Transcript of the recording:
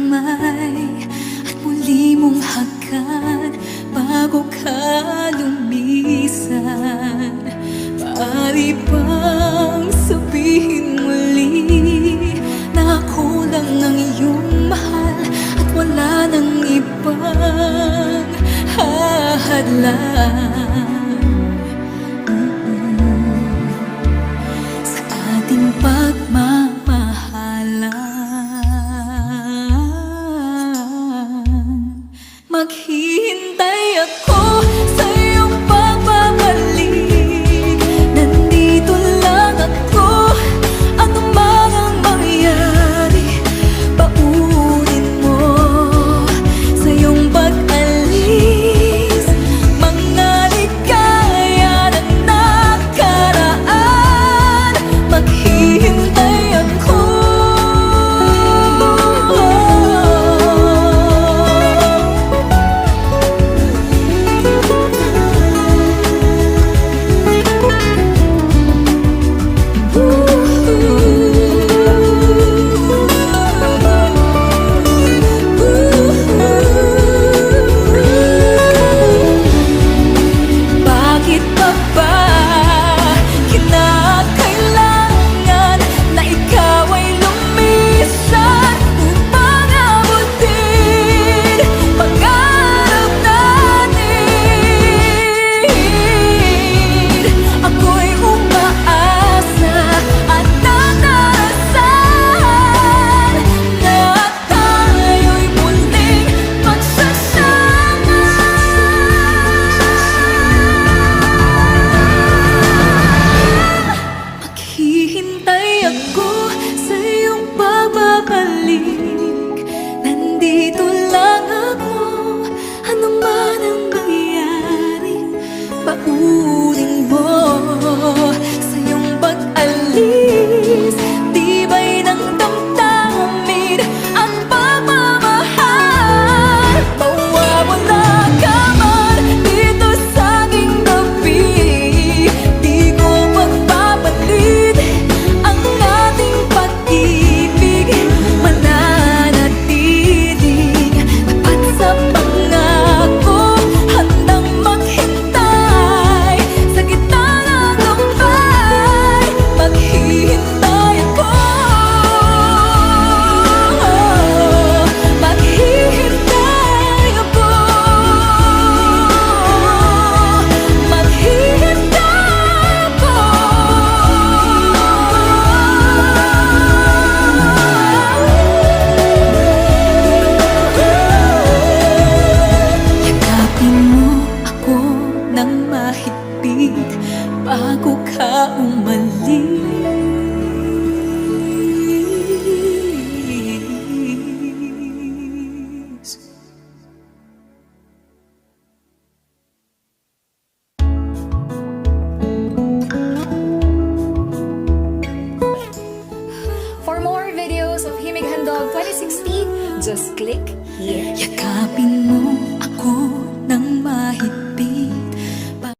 kamay at muli mong hagan bago ka lumisan. Maaari bang sabihin muli na ako lang ang iyong mahal at wala nang ibang hahadlang sa ating pagmamahalan? Maghihintay ako sa iyong pagbabalik. Nandito lang ako, ano man ang mangyari. Paunin mo sa iyong pag-alis mga ligaya ng nakaraan. Maghihintay ako. Bakit pa ba kinakailangan na ikaw ay lumisan upang abutin pangarap natin? Ako'y umaasa at nananasan na tayo'y muling magsasama. Maghihintay ako sa iyong pagbabalik. Nandito lang ako, ano man ang mangyari. Paunin mo sa iyong pag-alis tibay ng damdamin at pagmamahal. Mawawala ka man dito sa aking tabi, di ko magpapalit ang ating pag-ibig. Mananatiling tapat sa pangako, handang maghintay sa gitna ng lumbay. Maghihintay ako. Maghihintay ako. Maghihintay ako. Yakapin mo ako ng mahigpit bago ka umalis. For more videos of Himig Handog 2016, just click here. Yakapin mo ako